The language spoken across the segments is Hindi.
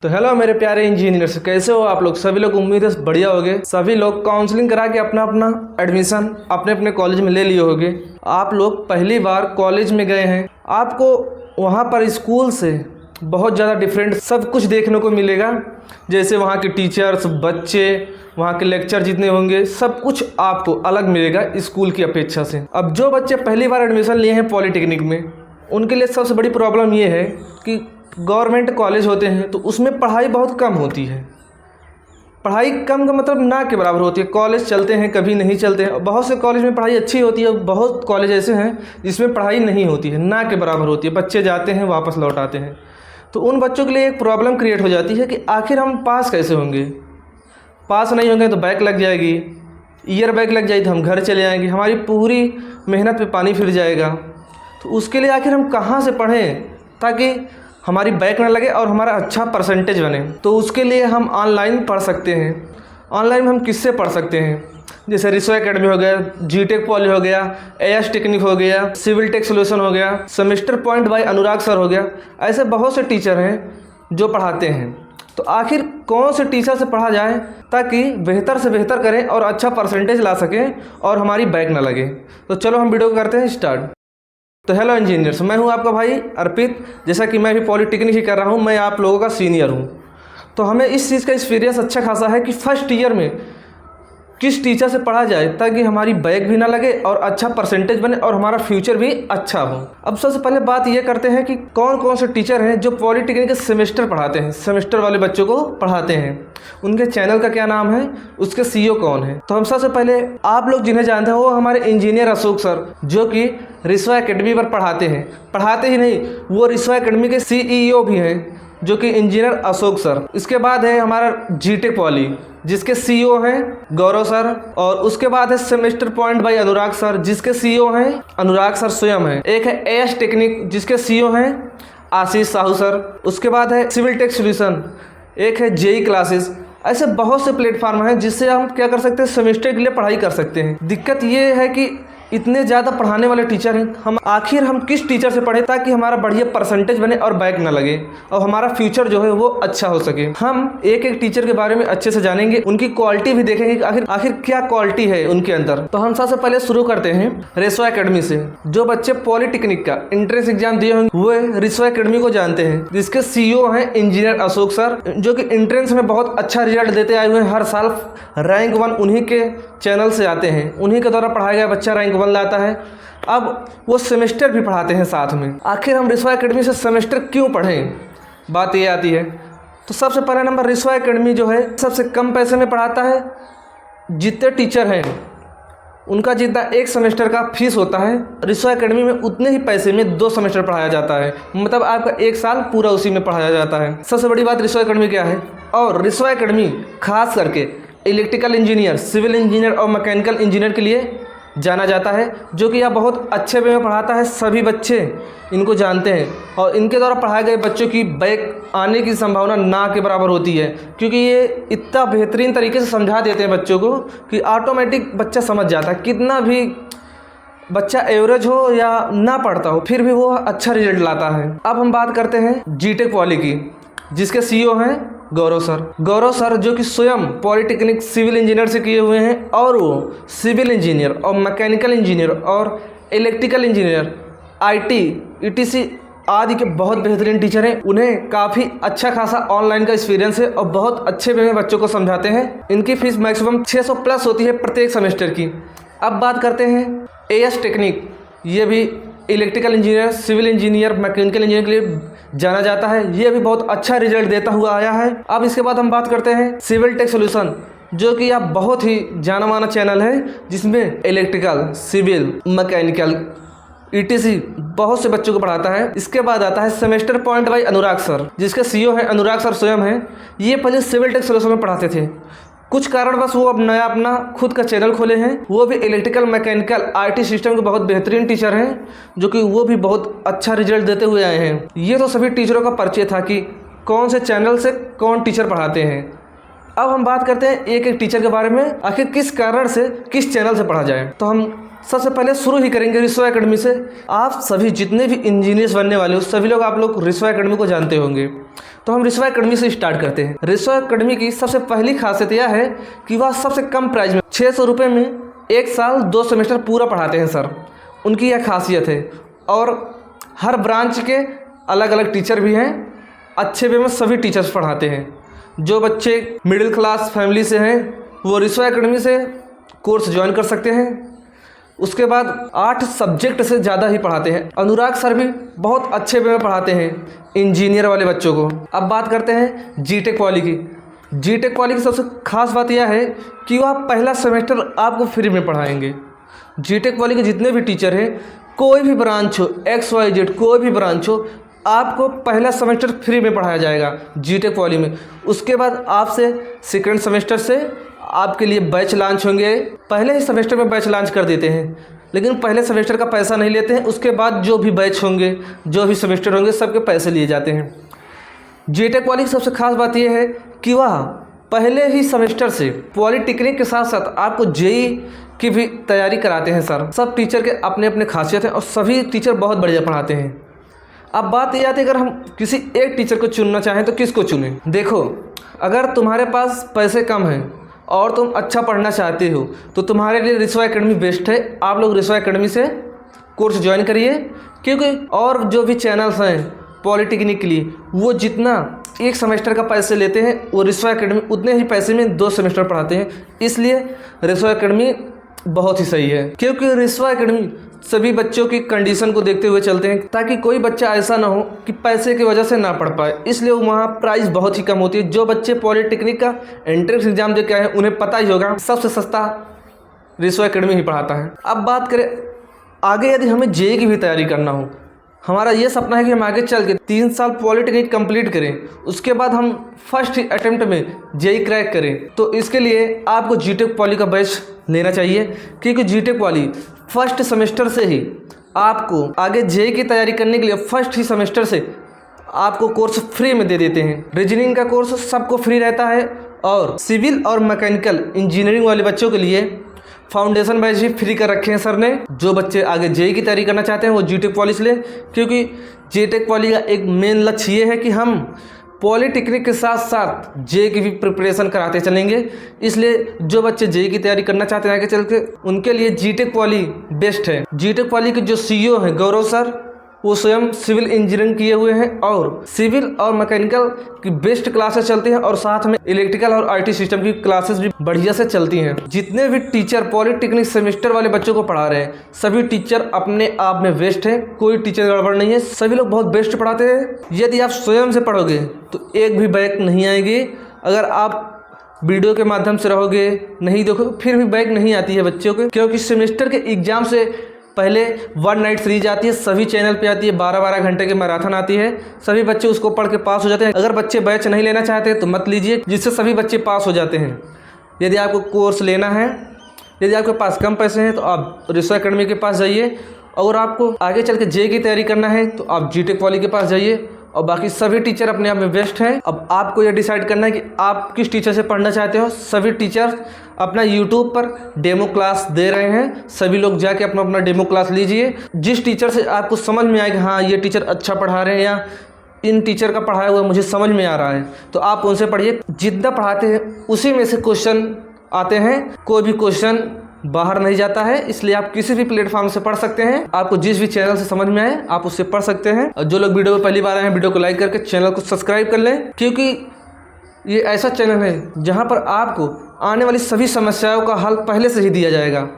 तो हेलो मेरे प्यारे इंजीनियर्स, कैसे हो आप लोग? सभी लोग उम्मीद है बढ़िया होगे। सभी लोग काउंसलिंग करा के अपना अपना एडमिशन अपने अपने कॉलेज में ले लिए होगे। आप लोग पहली बार कॉलेज में गए हैं, आपको वहाँ पर स्कूल से बहुत ज़्यादा डिफरेंट सब कुछ देखने को मिलेगा। जैसे वहाँ के टीचर्स, बच्चे, वहाँ के लेक्चर जितने होंगे, सब कुछ आपको अलग मिलेगा स्कूल की अपेक्षा से। अब जो बच्चे पहली बार एडमिशन लिए हैं पॉलिटेक्निक में, उनके लिए सबसे बड़ी प्रॉब्लम ये है कि गवर्नमेंट कॉलेज होते हैं तो उसमें पढ़ाई बहुत कम होती है। पढ़ाई कम का मतलब ना के बराबर होती है। कॉलेज चलते हैं, कभी नहीं चलते हैं। बहुत से कॉलेज में पढ़ाई अच्छी होती है, बहुत कॉलेज ऐसे हैं जिसमें पढ़ाई नहीं होती है, ना के बराबर होती है। बच्चे जाते हैं, वापस लौट आते हैं। तो उन बच्चों के लिए एक प्रॉब्लम क्रिएट हो जाती है कि आखिर हम पास कैसे होंगे। पास नहीं होंगे तो बैक लग जाएगी, ईयर बैक लग जाएगी तो हम घर चले आएंगे, हमारी पूरी मेहनत पे पानी फिर जाएगा। तो उसके लिए आखिर हम कहाँ से पढ़ें ताकि हमारी बैक ना लगे और हमारा अच्छा परसेंटेज बने। तो उसके लिए हम ऑनलाइन पढ़ सकते हैं। ऑनलाइन में हम किससे पढ़ सकते हैं? जैसे रिसो एकेडमी हो गया, जीटेक पॉली हो गया, एएस टेक्निक हो गया, सिविल टेक सोल्यूशन हो गया, semester point by Anurag sir हो गया। ऐसे बहुत से टीचर हैं जो पढ़ाते हैं। तो आखिर कौन से टीचर से पढ़ा जाए ताकि बेहतर से बेहतर करें और अच्छा परसेंटेज ला सकें और हमारी बैक ना लगे। तो चलो हम वीडियो को करते हैं स्टार्ट। तो हेलो इंजीनियर्स, मैं हूं आपका भाई अर्पित। जैसा कि मैं भी पॉलिटेक्निक ही कर रहा हूं, मैं आप लोगों का सीनियर हूं। तो हमें इस चीज़ का एक्सपीरियंस अच्छा खासा है कि फर्स्ट ईयर में किस टीचर से पढ़ा जाए ताकि हमारी बैक भी ना लगे और अच्छा परसेंटेज बने और हमारा फ्यूचर भी अच्छा हो। अब सबसे पहले बात ये करते हैं कि कौन कौन से टीचर हैं जो पॉलिटेक्निक के सेमेस्टर पढ़ाते हैं, सेमेस्टर वाले बच्चों को पढ़ाते हैं। उनके चैनल का क्या नाम है, उसके सीईओ कौन है। तो हम सबसे पहले आप लोग जिन्हें जानते हैं वो हमारे इंजीनियर अशोक सर, जो कि रिसो एकेडमी पर पढ़ाते हैं। पढ़ाते ही नहीं, वो रिसो एकेडमी के सीईओ भी हैं, जो कि इंजीनियर अशोक सर। इसके बाद है हमारा जीटेक पॉली, जिसके सीईओ हैं गौरव सर। और उसके बाद है semester point by Anurag sir, जिसके सीईओ हैं अनुराग सर स्वयं हैं। एक है एएस टेक्निक, जिसके सीईओ हैं आशीष साहू सर। उसके बाद है सिविल टेक सोल्यूशन, एक है जेई क्लासेस। ऐसे बहुत से प्लेटफार्म हैं जिससे हम क्या कर सकते हैं, सेमेस्टर के लिए पढ़ाई कर सकते हैं। दिक्कत ये है कि इतने ज़्यादा पढ़ाने वाले टीचर हैं, हम किस टीचर से पढ़ें ताकि हमारा बढ़िया परसेंटेज बने और बैक ना लगे और हमारा फ्यूचर जो है वो अच्छा हो सके। हम एक एक टीचर के बारे में अच्छे से जानेंगे, उनकी क्वालिटी भी देखेंगे कि आखिर क्या क्वालिटी है उनके अंदर। तो हम सबसे पहले शुरू करते हैं रिसो एकेडमी से। जो बच्चे पॉलिटेक्निक का एंट्रेंस एग्जाम दिए होंगे वो रिसो एकेडमी को जानते हैं, जिसके सीईओ हैं इंजीनियर अशोक सर, जो कि एंट्रेंस में बहुत अच्छा रिजल्ट देते आए हुए हैं। हर साल रैंक 1 उन्हीं के चैनल से आते हैं, उन्हीं के द्वारा पढ़ाया गया बच्चा रैंक 1 लाता है। अब वो सेमेस्टर भी पढ़ाते हैं साथ में। आखिर हम रिसो एकेडमी से सेमेस्टर क्यों पढ़ें, बात ये आती है। तो सबसे पहला नंबर, रिसो एकेडमी जो है सबसे कम पैसे में पढ़ाता है। जितने टीचर हैं उनका जितना एक सेमेस्टर का फीस होता है, रिसो एकेडमी में उतने ही पैसे में 2 सेमेस्टर पढ़ाया जाता है। मतलब आपका 1 साल पूरा उसी में पढ़ाया जाता है। सबसे बड़ी बात रिसो एकेडमी क्या है, और रिसो एकेडमी खास करके इलेक्ट्रिकल इंजीनियर, सिविल इंजीनियर और मैकेनिकल इंजीनियर के लिए जाना जाता है, जो कि यह बहुत अच्छे वे में पढ़ाता है। सभी बच्चे इनको जानते हैं और इनके द्वारा पढ़ाए गए बच्चों की बैक आने की संभावना ना के बराबर होती है, क्योंकि ये इतना बेहतरीन तरीके से समझा देते हैं बच्चों को कि ऑटोमेटिक बच्चा समझ जाता है। कितना भी बच्चा एवरेज हो या ना पढ़ता हो, फिर भी वो अच्छा रिजल्ट लाता है। अब हम बात करते हैं जीटेक पॉली की, जिसके सीईओ हैं गौरव सर। गौरव सर जो कि स्वयं पॉलिटेक्निक सिविल इंजीनियर से किए हुए हैं, और वो सिविल इंजीनियर और मैकेनिकल इंजीनियर और इलेक्ट्रिकल इंजीनियर, आईटी, ईटीसी आदि के बहुत बेहतरीन टीचर हैं। उन्हें काफ़ी अच्छा खासा ऑनलाइन का एक्सपीरियंस है और बहुत अच्छे वे में बच्चों को समझाते हैं। इनकी फीस मैक्सिमम 600 प्लस होती है प्रत्येक सेमेस्टर की। अब बात करते हैं एएस टेक्निक। ये भी electrical engineer, civil engineer, mechanical engineer के लिए जाना जाता है। ये भी बहुत अच्छा रिजल्ट देता हुआ आया है। अब इसके बाद हम बात करते हैं सिविल टेक सोल्यूशन, जो कि यह बहुत ही जाना माना चैनल है, जिसमें इलेक्ट्रिकल, सिविल, मैकेनिकल, ईटीसी बहुत से बच्चों को पढ़ाता है। इसके बाद आता है semester point by Anurag sir, जिसके सीईओ हैं अनुराग सर स्वयं हैं। ये पहले सिविल टेक सोल्यूशन में पढ़ाते थे, कुछ कारणवश वो अब नया अपना खुद का चैनल खोले हैं। वो भी इलेक्ट्रिकल, मैकेनिकल, आईटी सिस्टम के बहुत बेहतरीन टीचर हैं, जो कि वो भी बहुत अच्छा रिजल्ट देते हुए आए हैं। ये तो सभी टीचरों का परिचय था कि कौन से चैनल से कौन टीचर पढ़ाते हैं। अब हम बात करते हैं एक एक टीचर के बारे में, आखिर किस कारण से किस चैनल से पढ़ा जाए। तो हम सबसे पहले शुरू ही करेंगे रिसो एकेडमी से। आप सभी जितने भी इंजीनियर्स बनने वाले हो, सभी लोग आप लोग रिसो एकेडमी को जानते होंगे। तो तो हम रिसवा एकेडमी से स्टार्ट करते हैं। रिसवा एकेडमी की सबसे पहली खासियत यह है कि वह सबसे कम प्राइस में 600 रुपये में 1 साल 2 सेमेस्टर पूरा पढ़ाते हैं सर। उनकी यह खासियत है। और हर ब्रांच के अलग अलग टीचर भी हैं, अच्छे वे में सभी टीचर्स पढ़ाते हैं। जो बच्चे मिडिल क्लास फैमिली से हैं वो रिसवा एकेडमी से कोर्स ज्वाइन कर सकते हैं। उसके बाद 8 सब्जेक्ट से ज़्यादा ही पढ़ाते हैं। अनुराग सर भी बहुत अच्छे वे में पढ़ाते हैं इंजीनियर वाले बच्चों को। अब बात करते हैं जीटेक वाली की। जीटेक वाली की सबसे खास बात यह है कि वह पहला सेमेस्टर आपको फ्री में पढ़ाएंगे। जीटेक वाली के जितने भी टीचर हैं, कोई भी ब्रांच हो, XYZ कोई भी ब्रांच हो, आपको पहला सेमेस्टर फ्री में पढ़ाया जाएगा जीटेक वाली में। उसके बाद आपसे सेकेंड सेमेस्टर से आपके लिए बैच लॉन्च होंगे। पहले ही सेमेस्टर में बैच लॉन्च कर देते हैं, लेकिन पहले सेमेस्टर का पैसा नहीं लेते हैं। उसके बाद जो भी बैच होंगे, जो भी सेमेस्टर होंगे, सबके पैसे लिए जाते हैं। जीटेक वाली की सबसे खास बात यह है कि वह पहले ही सेमेस्टर से पॉलिटेक्निक के साथ साथ आपको जेई की भी तैयारी कराते हैं सर। सब टीचर के अपने अपने खासियत हैं और सभी टीचर बहुत बढ़िया पढ़ाते हैं। अब बात यह आती है, अगर हम किसी एक टीचर को चुनना चाहें तो किसको चुनें? देखो, अगर तुम्हारे पास पैसे कम हैं और तुम अच्छा पढ़ना चाहते हो तो तुम्हारे लिए रिसवा एकेडमी बेस्ट है। आप लोग रिसवा एकेडमी से कोर्स ज्वाइन करिए, क्योंकि और जो भी चैनल्स हैं पॉलिटेक्निक के लिए, वो जितना एक सेमेस्टर का पैसे लेते हैं, वो रिसवा एकेडमी उतने ही पैसे में 2 सेमेस्टर पढ़ाते हैं। इसलिए रिसवा एकेडमी बहुत ही सही है, क्योंकि रिसवा एकेडमी सभी बच्चों की कंडीशन को देखते हुए चलते हैं, ताकि कोई बच्चा ऐसा ना हो कि पैसे की वजह से ना पढ़ पाए। इसलिए वहाँ प्राइस बहुत ही कम होती है। जो बच्चे पॉलिटेक्निक का एंट्रेंस एग्जाम दे के आए हैं, उन्हें पता ही होगा सबसे सस्ता रिसवा एकेडमी ही पढ़ाता है। अब बात करें आगे, यदि हमें जेईई की भी तैयारी करना हो, हमारा ये सपना है कि हम आगे चल के 3 साल पॉलिटेक्निक कंप्लीट करें, उसके बाद हम फर्स्ट अटेम्प्ट में जेईई क्रैक करें, तो इसके लिए आपको जीटेक पॉली का बैच लेना चाहिए। क्योंकि जीटेक वाली फर्स्ट सेमेस्टर से ही आपको आगे जेईई की तैयारी करने के लिए फर्स्ट ही सेमेस्टर से आपको कोर्स फ्री में दे देते हैं। रीजनिंग का कोर्स सबको फ्री रहता है और सिविल और मैकेनिकल इंजीनियरिंग वाले बच्चों के लिए फाउंडेशन बैच भी फ्री कर रखे हैं सर ने। जो बच्चे आगे जेईई की तैयारी करना चाहते हैं वो जीटेक पॉली से लें, क्योंकि जीटेक पॉली का एक मेन लक्ष्य ये है कि हम पॉलिटेक्निक के साथ साथ जेईई की भी प्रिपरेशन कराते चलेंगे। इसलिए जो बच्चे जेईई की तैयारी करना चाहते हैं आगे चल के, उनके लिए जीटेक पॉली बेस्ट है। जीटेक पॉली के जो सीईओ हैं गौरव सर, वो स्वयं सिविल इंजीनियरिंग किए हुए हैं और सिविल और मैकेनिकल की बेस्ट क्लासेस चलती हैं और साथ में इलेक्ट्रिकल और आईटी सिस्टम की क्लासेस भी बढ़िया से चलती हैं। जितने भी टीचर पॉलिटेक्निक सेमेस्टर वाले बच्चों को पढ़ा रहे हैं, सभी टीचर अपने आप में बेस्ट हैं। कोई टीचर गड़बड़ नहीं है, सभी लोग बहुत बेस्ट पढ़ाते हैं। यदि आप स्वयं से पढ़ोगे तो एक भी बैक नहीं आएगी। अगर आप वीडियो के माध्यम से रहोगे, नहीं देखोगे, फिर भी बैक नहीं आती है बच्चों को, क्योंकि सेमेस्टर के एग्जाम से पहले 1 नाइट सीरीज आती है, सभी चैनल पे आती है, 12-12 घंटे के मैराथन आती है। सभी बच्चे उसको पढ़ के पास हो जाते हैं। अगर बच्चे बैच नहीं लेना चाहते तो मत लीजिए, जिससे सभी बच्चे पास हो जाते हैं। यदि आपको कोर्स लेना है, यदि आपके पास कम पैसे हैं तो आप रिसवा एकेडमी के पास जाइए। अगर आपको आगे चल के जेईई की तैयारी करना है तो आप जीटेक पॉली के पास जाइए। और बाकी सभी टीचर अपने आप में बेस्ट हैं। अब आपको यह डिसाइड करना है कि आप किस टीचर से पढ़ना चाहते हो। सभी टीचर अपना यूट्यूब पर डेमो क्लास दे रहे हैं, सभी लोग जाके अपना अपना डेमो क्लास लीजिए। जिस टीचर से आपको समझ में आए कि हाँ ये टीचर अच्छा पढ़ा रहे हैं या इन टीचर का पढ़ाया हुआ मुझे समझ में आ रहा है, तो आप उनसे पढ़िए। जितना पढ़ाते हैं उसी में से क्वेश्चन आते हैं, कोई भी क्वेश्चन बाहर नहीं जाता है। इसलिए आप किसी भी प्लेटफॉर्म से पढ़ सकते हैं। आपको जिस भी चैनल से समझ में आए आप उससे पढ़ सकते हैं। और जो लोग वीडियो में पहली बार आए हैं, वीडियो को लाइक करके चैनल को सब्सक्राइब कर लें, क्योंकि ये ऐसा चैनल है जहां पर आपको आने वाली सभी समस्याओं का हल पहले से ही दिया जाएगा।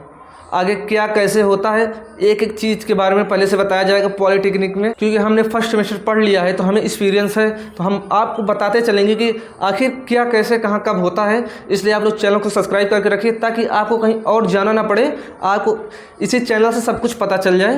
आगे क्या कैसे होता है, एक एक चीज़ के बारे में पहले से बताया जाएगा पॉलिटेक्निक में। क्योंकि हमने फर्स्ट सेमेस्टर पढ़ लिया है तो हमें एक्सपीरियंस है, तो हम आपको बताते चलेंगे कि आखिर क्या कैसे कहाँ कब होता है। इसलिए आप लोग चैनल को सब्सक्राइब करके रखिए, ताकि आपको कहीं और जाना ना पड़े, आपको इसी चैनल से सब कुछ पता चल जाए।